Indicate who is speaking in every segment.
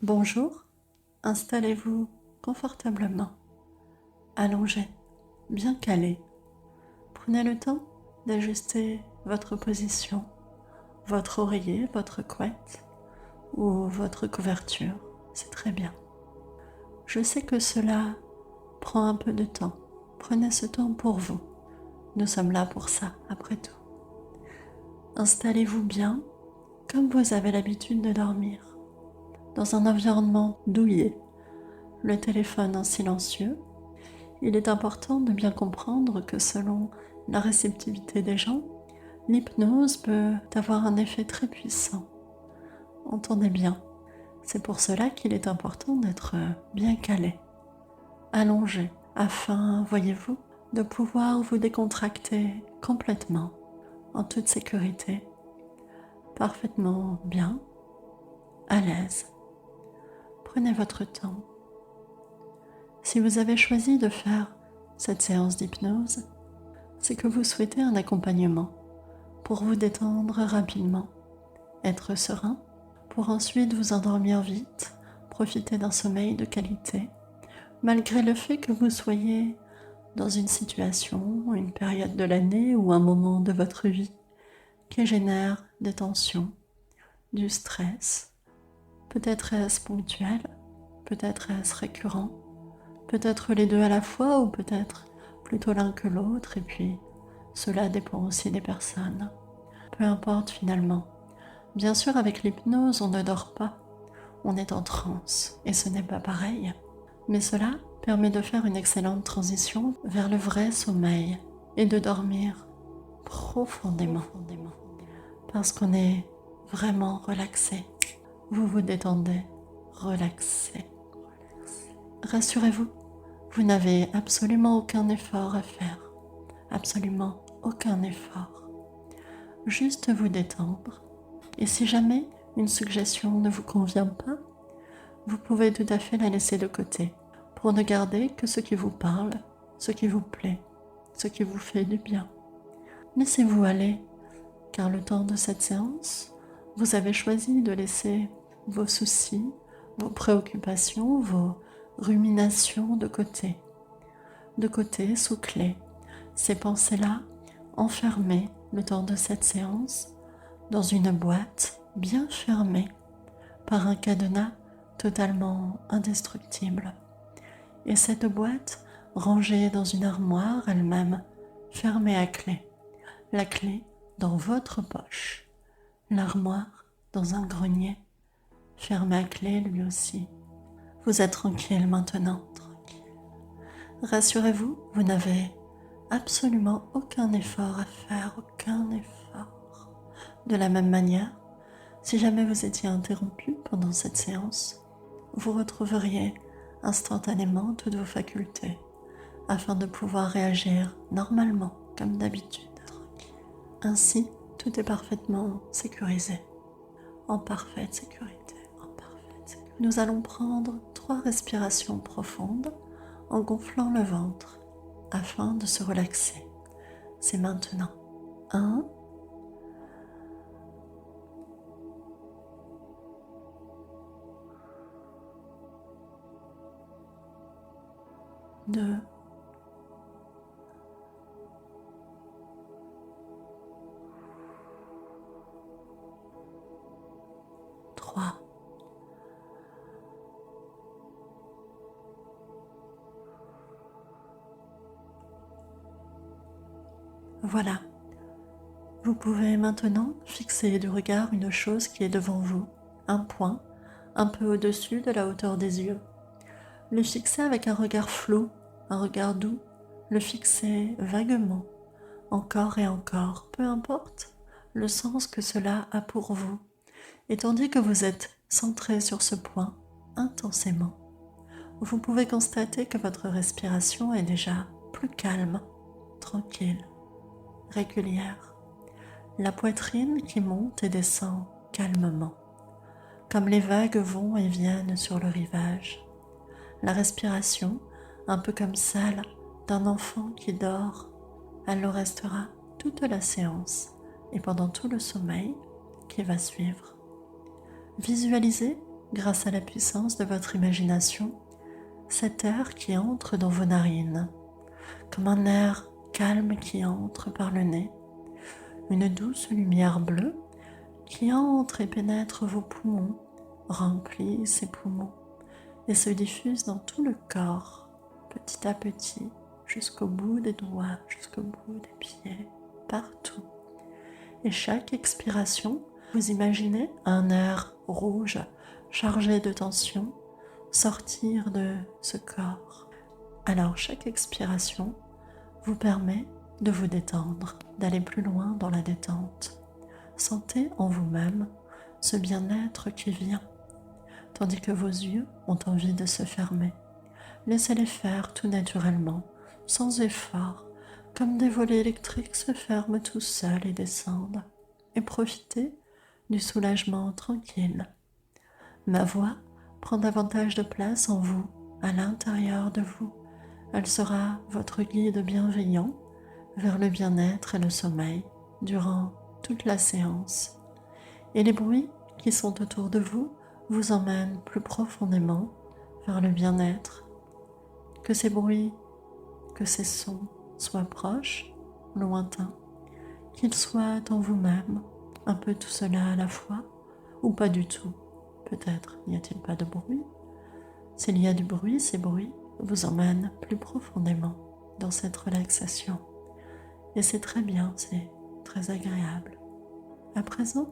Speaker 1: Bonjour, installez-vous confortablement, allongé, bien calé. Prenez le temps d'ajuster votre position, votre oreiller, votre couette ou votre couverture. C'est très bien. Je sais que cela prend un peu de temps. Prenez ce temps pour vous. Nous sommes là pour ça, après tout. Installez-vous bien, comme vous avez l'habitude de dormir, dans un environnement douillet, le téléphone en silencieux. Il est important de bien comprendre que selon la réceptivité des gens, l'hypnose peut avoir un effet très puissant. Entendez bien, c'est pour cela qu'il est important d'être bien calé, allongé, afin, voyez-vous, de pouvoir vous décontracter complètement, en toute sécurité, parfaitement bien, à l'aise. Prenez votre temps. Si vous avez choisi de faire cette séance d'hypnose, c'est que vous souhaitez un accompagnement pour vous détendre rapidement, être serein, pour ensuite vous endormir vite, profiter d'un sommeil de qualité, malgré le fait que vous soyez dans une situation, une période de l'année ou un moment de votre vie qui génère des tensions, du stress. Peut-être est-ce ponctuel, peut-être est-ce récurrent, peut-être les deux à la fois ou peut-être plutôt l'un que l'autre, et puis cela dépend aussi des personnes. Peu importe finalement. Bien sûr, avec l'hypnose, on ne dort pas, on est en transe, et ce n'est pas pareil. Mais cela permet de faire une excellente transition vers le vrai sommeil et de dormir profondément, parce qu'on est vraiment relaxé. Vous vous détendez, relaxé. Rassurez-vous, vous n'avez absolument aucun effort à faire, absolument aucun effort. Juste vous détendre. Et si jamais une suggestion ne vous convient pas, vous pouvez tout à fait la laisser de côté pour ne garder que ce qui vous parle, ce qui vous plaît, ce qui vous fait du bien. Laissez-vous aller, car le temps de cette séance, vous avez choisi de laisser vos soucis, vos préoccupations, vos ruminations de côté sous clé. Ces pensées-là, enfermées le temps de cette séance, dans une boîte bien fermée par un cadenas totalement indestructible. Et cette boîte rangée dans une armoire elle-même fermée à clé. La clé dans votre poche. L'armoire dans un grenier fermé à clé lui aussi. Vous êtes tranquille maintenant, tranquille. Rassurez-vous, vous n'avez absolument aucun effort à faire, aucun effort. De la même manière, si jamais vous étiez interrompu pendant cette séance, vous retrouveriez instantanément toutes vos facultés afin de pouvoir réagir normalement, comme d'habitude. Ainsi, tout est parfaitement sécurisé, en parfaite sécurité, Nous allons prendre 3 respirations profondes en gonflant le ventre afin de se relaxer. C'est maintenant. 1, 2, 3. Voilà. Vous pouvez maintenant fixer du regard une chose qui est devant vous, un point, un peu au-dessus de la hauteur des yeux. Le fixer avec un regard flou, un regard doux, le fixer vaguement, encore et encore, peu importe le sens que cela a pour vous. Et tandis que vous êtes centré sur ce point intensément, vous pouvez constater que votre respiration est déjà plus calme, tranquille, régulière. La poitrine qui monte et descend calmement, comme les vagues vont et viennent sur le rivage. La respiration, un peu comme celle d'un enfant qui dort, elle le restera toute la séance et pendant tout le sommeil qui va suivre. Visualisez grâce à la puissance de votre imagination, cet air qui entre dans vos narines, comme un air calme qui entre par le nez, une douce lumière bleue qui entre et pénètre vos poumons, remplit ces poumons et se diffuse dans tout le corps, petit à petit, jusqu'au bout des doigts, jusqu'au bout des pieds, partout. Et chaque expiration, vous imaginez un air rouge chargé de tension sortir de ce corps. Alors chaque expiration vous permet de vous détendre, d'aller plus loin dans la détente. Sentez en vous-même ce bien-être qui vient, tandis que vos yeux ont envie de se fermer. Laissez-les faire tout naturellement, sans effort, comme des volets électriques se ferment tout seuls et descendent. Et profitez du soulagement tranquille. Ma voix prend davantage de place en vous, à l'intérieur de vous. Elle sera votre guide bienveillant vers le bien-être et le sommeil durant toute la séance. Et les bruits qui sont autour de vous vous emmènent plus profondément vers le bien-être. Que ces bruits, que ces sons soient proches, lointains, qu'ils soient en vous-même, un peu tout cela à la fois, ou pas du tout. Peut-être n'y a-t-il pas de bruit. S'il y a du bruit, ces bruits vous emmènent plus profondément dans cette relaxation. Et c'est très bien, c'est très agréable. À présent,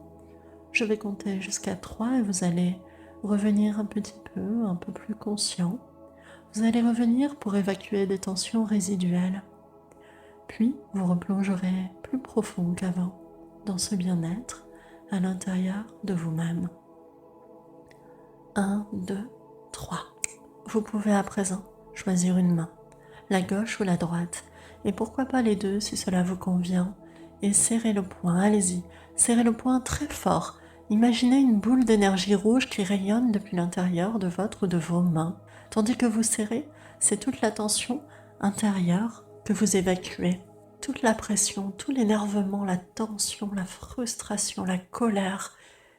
Speaker 1: je vais compter jusqu'à 3 et vous allez revenir un petit peu, un peu plus conscient. Vous allez revenir pour évacuer des tensions résiduelles. Puis, vous replongerez plus profond qu'avant dans ce bien-être à l'intérieur de vous-même. 1, 2, 3. Vous pouvez à présent choisir une main, la gauche ou la droite, et pourquoi pas les deux si cela vous convient, et serrez le poing, allez-y, serrez le poing très fort. Imaginez une boule d'énergie rouge qui rayonne depuis l'intérieur de votre ou de vos mains. Tandis que vous serrez, c'est toute la tension intérieure que vous évacuez. Toute la pression, tout l'énervement, la tension, la frustration, la colère.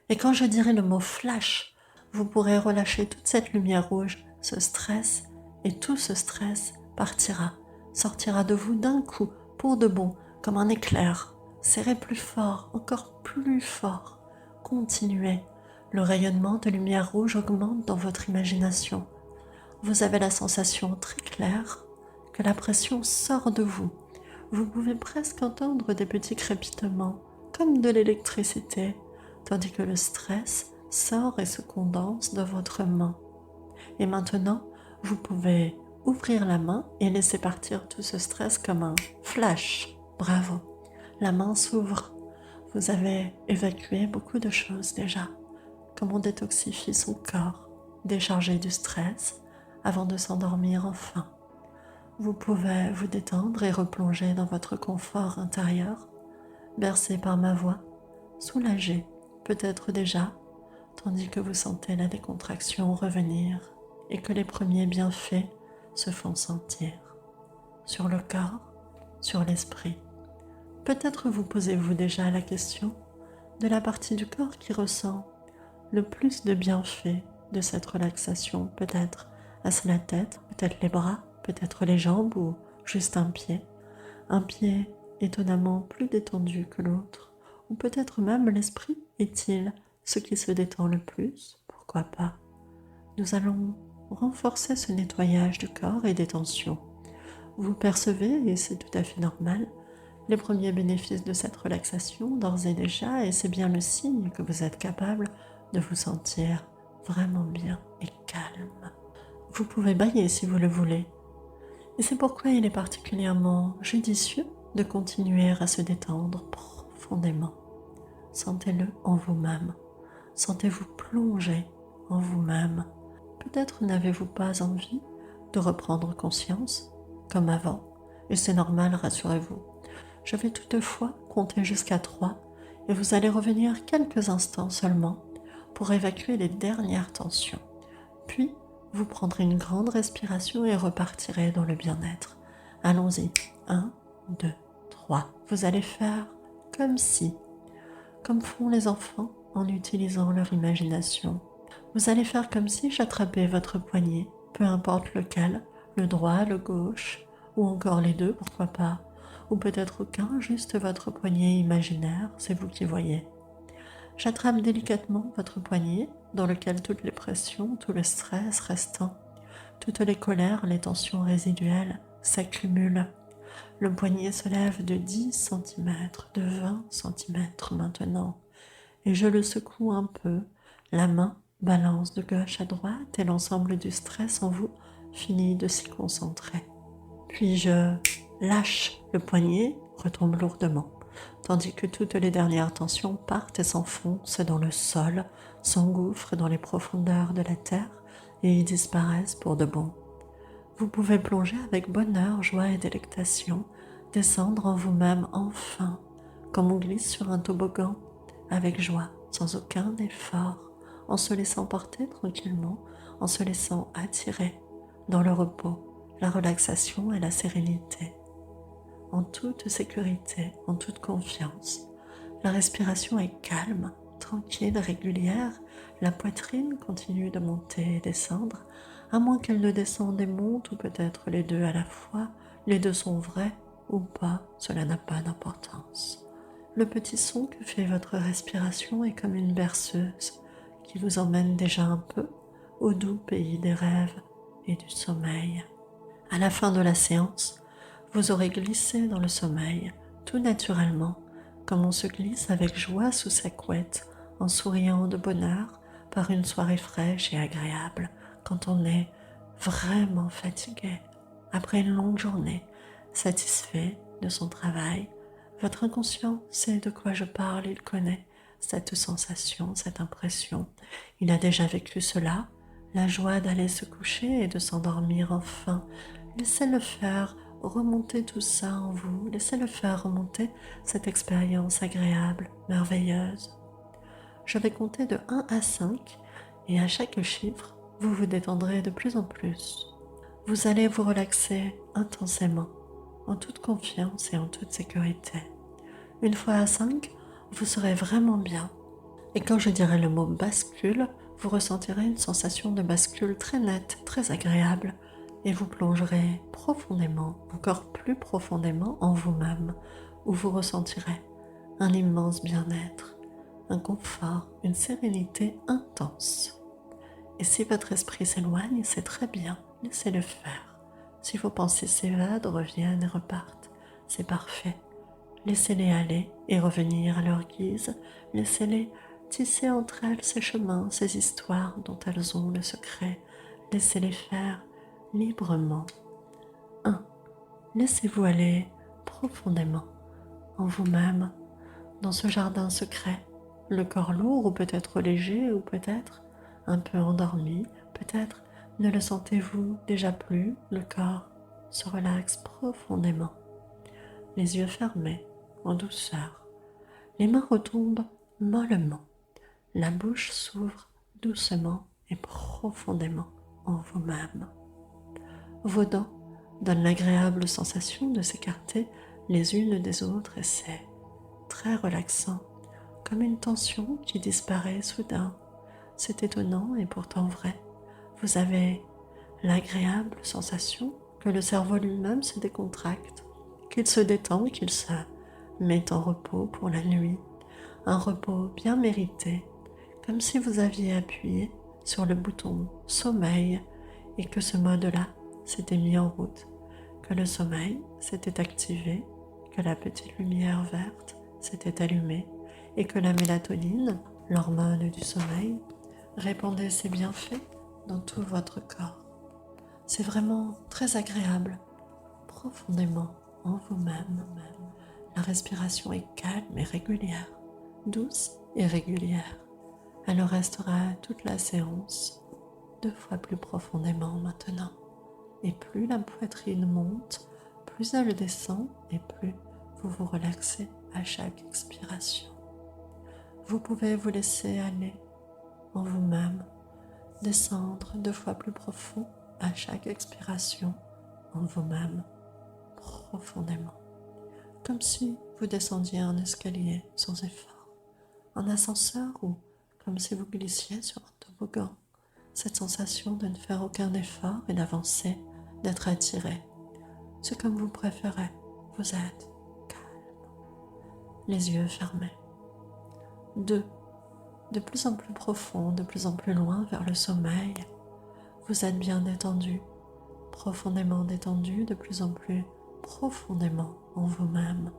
Speaker 1: Et quand je dirai le mot flash, vous pourrez relâcher toute cette lumière rouge, ce stress, et tout ce stress partira, sortira de vous d'un coup, pour de bon, comme un éclair. Serrez plus fort, encore plus fort. Continuez. Le rayonnement de lumière rouge augmente dans votre imagination. Vous avez la sensation très claire que la pression sort de vous. Vous pouvez presque entendre des petits crépitements, comme de l'électricité, tandis que le stress sort et se condense dans votre main. Et maintenant, vous pouvez ouvrir la main et laisser partir tout ce stress comme un flash. Bravo. La main s'ouvre. Vous avez évacué beaucoup de choses déjà. Comme on détoxifie son corps, déchargé du stress avant de s'endormir enfin. Vous pouvez vous détendre et replonger dans votre confort intérieur, bercé par ma voix, soulagé peut-être déjà, tandis que vous sentez la décontraction revenir et que les premiers bienfaits se font sentir sur le corps, sur l'esprit. Peut-être vous posez-vous déjà la question de la partie du corps qui ressent le plus de bienfaits de cette relaxation. Peut-être est-ce la tête, peut-être les bras, peut-être les jambes ou juste un pied. Un pied étonnamment plus détendu que l'autre. Ou peut-être même l'esprit est-il ce qui se détend le plus. Pourquoi pas? Nous allons renforcer ce nettoyage du corps et des tensions. Vous percevez, et c'est tout à fait normal, les premiers bénéfices de cette relaxation d'ores et déjà, et c'est bien le signe que vous êtes capable de vous sentir vraiment bien et calme. Vous pouvez bâiller si vous le voulez. Et c'est pourquoi il est particulièrement judicieux de continuer à se détendre profondément. Sentez-le en vous-même. Sentez-vous plonger en vous-même. Peut-être n'avez-vous pas envie de reprendre conscience comme avant, et c'est normal, rassurez-vous. Je vais toutefois compter jusqu'à 3 et vous allez revenir quelques instants seulement pour évacuer les dernières tensions. Puis, vous prendrez une grande respiration et repartirez dans le bien-être. Allons-y. 1, 2, 3. Vous allez faire comme si, comme font les enfants en utilisant leur imagination. Vous allez faire comme si j'attrapais votre poignet, peu importe lequel, le droit, le gauche, ou encore les deux, pourquoi pas, ou peut-être aucun, juste votre poignet imaginaire, c'est vous qui voyez. J'attrape délicatement votre poignet, dans lequel toutes les pressions, tout le stress restant, toutes les colères, les tensions résiduelles s'accumulent. Le poignet se lève de 10 cm, de 20 cm maintenant, et je le secoue un peu. La main balance de gauche à droite et l'ensemble du stress en vous finit de s'y concentrer. Puis je lâche le poignet, retombe lourdement, tandis que toutes les dernières tensions partent et s'enfoncent dans le sol, s'engouffrent dans les profondeurs de la terre et y disparaissent pour de bon. Vous pouvez plonger avec bonheur, joie et délectation, descendre en vous-même enfin, comme on glisse sur un toboggan, avec joie, sans aucun effort, en se laissant porter tranquillement, en se laissant attirer dans le repos, la relaxation et la sérénité, en toute sécurité, en toute confiance. La respiration est calme, tranquille, régulière, la poitrine continue de monter et descendre, à moins qu'elle ne descende et monte, ou peut-être les deux à la fois. Les deux sont vrais ou pas, cela n'a pas d'importance. Le petit son que fait votre respiration est comme une berceuse qui vous emmène déjà un peu au doux pays des rêves et du sommeil. À la fin de la séance, vous aurez glissé dans le sommeil, tout naturellement, comme on se glisse avec joie sous sa couette, en souriant de bonheur par une soirée fraîche et agréable, quand on est vraiment fatigué, après une longue journée, satisfait de son travail. Votre inconscient sait de quoi je parle, il connaît cette sensation, cette impression. Il a déjà vécu cela, la joie d'aller se coucher et de s'endormir enfin. Laissez-le faire remonter tout ça en vous, laissez-le faire remonter cette expérience agréable, merveilleuse. Je vais compter de 1 à 5 et à chaque chiffre, vous vous détendrez de plus en plus. Vous allez vous relaxer intensément, en toute confiance et en toute sécurité. Une fois à 5, vous serez vraiment bien. Et quand je dirai le mot bascule, vous ressentirez une sensation de bascule très nette, très agréable, et vous plongerez profondément, encore plus profondément en vous-même, où vous ressentirez un immense bien-être, un confort, une sérénité intense. Et si votre esprit s'éloigne, c'est très bien, laissez-le faire. Si vos pensées s'évadent, reviennent et repartent, c'est parfait. Laissez-les aller et revenir à leur guise, laissez-les tisser entre elles ces chemins, ces histoires dont elles ont le secret, laissez-les faire librement. 1. Laissez-vous aller profondément en vous-même, dans ce jardin secret, le corps lourd ou peut-être léger ou peut-être un peu endormi, peut-être ne le sentez-vous déjà plus, le corps se relaxe profondément, les yeux fermés, en douceur, les mains retombent mollement, la bouche s'ouvre doucement et profondément en vous-même. Vos dents donnent l'agréable sensation de s'écarter les unes des autres et c'est très relaxant, comme une tension qui disparaît soudain. C'est étonnant et pourtant vrai. Vous avez l'agréable sensation que le cerveau lui-même se décontracte, qu'il se détend, qu'il se met en repos pour la nuit. Un repos bien mérité, comme si vous aviez appuyé sur le bouton sommeil et que ce mode-là s'était mis en route, que le sommeil s'était activé, que la petite lumière verte s'était allumée et que la mélatonine, l'hormone du sommeil, répandait ses bienfaits dans tout votre corps. C'est vraiment très agréable, profondément en vous-même. La respiration est calme et régulière, douce et régulière. Elle restera toute la séance, 2 fois plus profondément maintenant. Et plus la poitrine monte, plus elle descend et plus vous vous relaxez à chaque expiration. Vous pouvez vous laisser aller en vous-même, descendre 2 fois plus profond à chaque expiration en vous-même, profondément, comme si vous descendiez un escalier sans effort, un ascenseur ou comme si vous glissiez sur un toboggan. cette sensation de ne faire aucun effort et d'avancer, d'être attiré. C'est comme vous préférez, vous êtes calme, les yeux fermés. 2. De plus en plus profond, de plus en plus loin vers le sommeil, vous êtes bien détendu, profondément détendu, de plus en plus profondément en vous-même.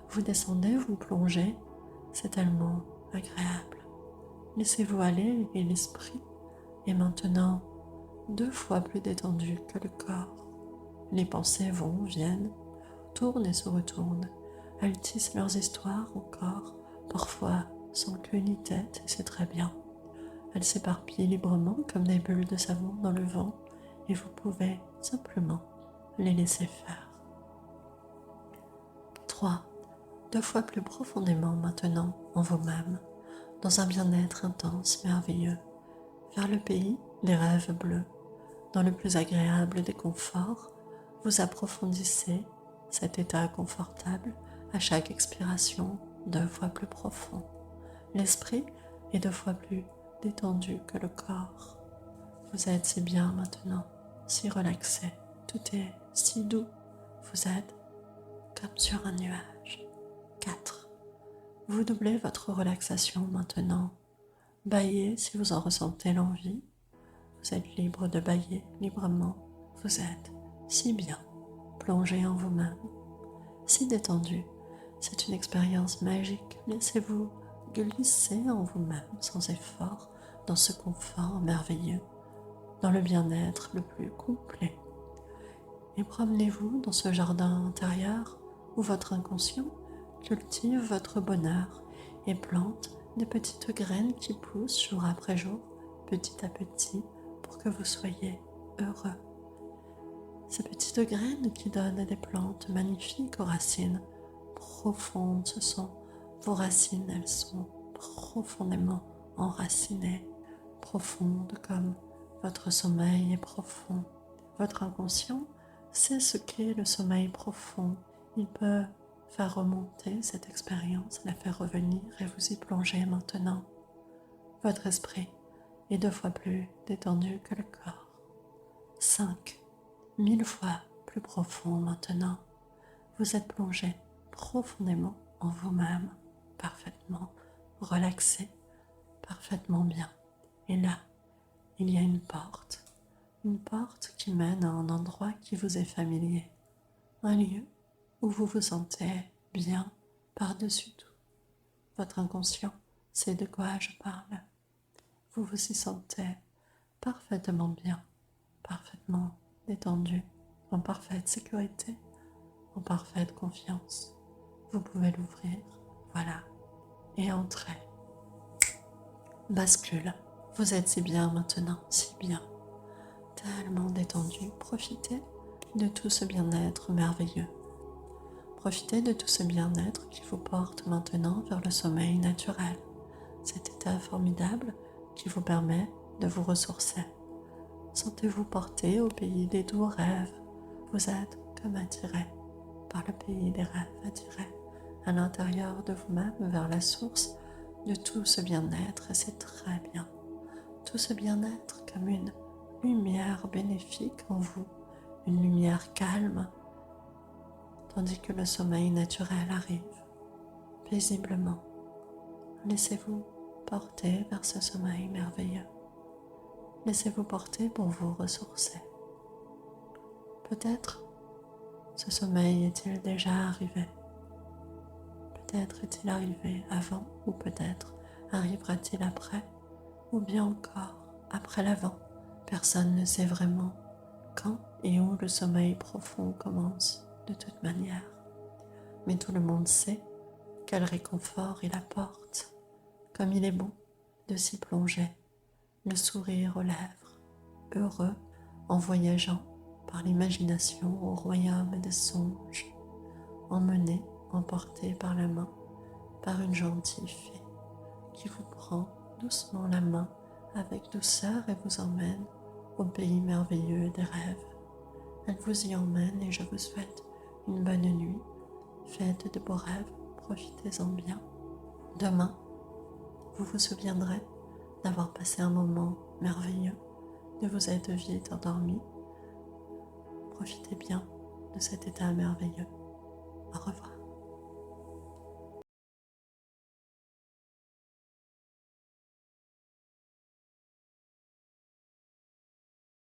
Speaker 1: Vous descendez, vous plongez, c'est tellement agréable. Laissez-vous aller et l'esprit est maintenant 2 fois plus détendu que le corps. Les pensées vont, viennent, tournent et se retournent. Elles tissent leurs histoires au corps, parfois sans queue ni tête, et c'est très bien. Elles s'éparpillent librement comme des bulles de savon dans le vent, et vous pouvez simplement les laisser faire. 3. 2 fois plus profondément maintenant en vous-même, dans un bien-être intense, merveilleux, vers le pays des rêves bleus. Dans le plus agréable des conforts, vous approfondissez cet état confortable à chaque expiration 2 fois plus profond. L'esprit est 2 fois plus détendu que le corps. Vous êtes si bien maintenant, si relaxé, tout est si doux. Vous êtes comme sur un nuage. 4. Vous doublez votre relaxation maintenant. Baillez si vous en ressentez l'envie. Vous êtes libre de bailler librement. Vous êtes si bien, plongé en vous-même, si détendu. C'est une expérience magique. Laissez-vous glisser en vous-même sans effort dans ce confort merveilleux, dans le bien-être le plus complet. Et promenez-vous dans ce jardin intérieur où votre inconscient cultive votre bonheur et plante des petites graines qui poussent jour après jour, petit à petit, pour que vous soyez heureux. Ces petites graines qui donnent des plantes magnifiques aux racines profondes, ce sont vos racines, elles sont profondément enracinées, profondes comme votre sommeil est profond. Votre inconscient sait ce qu'est le sommeil profond. Il peut faire remonter cette expérience, la faire revenir et vous y plonger maintenant. Votre esprit est 2 fois plus détendu que le corps. 5. 1000 fois plus profond maintenant. Vous êtes plongé profondément en vous-même, parfaitement relaxé, parfaitement bien. Et là, il y a une porte qui mène à un endroit qui vous est familier, un lieu où vous vous sentez bien par-dessus tout. Votre inconscient sait de quoi je parle. Vous vous y sentez parfaitement bien, parfaitement détendu, en parfaite sécurité, en parfaite confiance. Vous pouvez l'ouvrir, voilà, et entrer. Bascule. Vous êtes si bien maintenant, si bien, tellement détendu. Profitez de tout ce bien-être merveilleux. Profitez de tout ce bien-être qui vous porte maintenant vers le sommeil naturel, cet état formidable qui vous permet de vous ressourcer. Sentez-vous porté au pays des doux rêves. Vous êtes comme attiré par le pays des rêves, attiré à l'intérieur de vous-même vers la source de tout ce bien-être, et c'est très bien. Tout ce bien-être comme une lumière bénéfique en vous, une lumière calme, tandis que le sommeil naturel arrive paisiblement. Laissez-vous porter vers ce sommeil merveilleux. Laissez-vous porter pour vous ressourcer. Peut-être ce sommeil est-il déjà arrivé. Peut-être est-il arrivé avant, ou peut-être arrivera-t-il après, ou bien encore après l'avant. Personne ne sait vraiment quand et où le sommeil profond commence de toute manière. Mais tout le monde sait quel réconfort il apporte, comme il est bon de s'y plonger, le sourire aux lèvres, heureux en voyageant par l'imagination au royaume des songes, emmené, emporté par la main, par une gentille fée qui vous prend doucement la main avec douceur et vous emmène au pays merveilleux des rêves. Elle vous y emmène et je vous souhaite une bonne nuit. Faites de beaux rêves, profitez-en bien. Demain, vous vous souviendrez d'avoir passé un moment merveilleux que vous êtes vite endormi. Profitez bien de cet état merveilleux. Au revoir.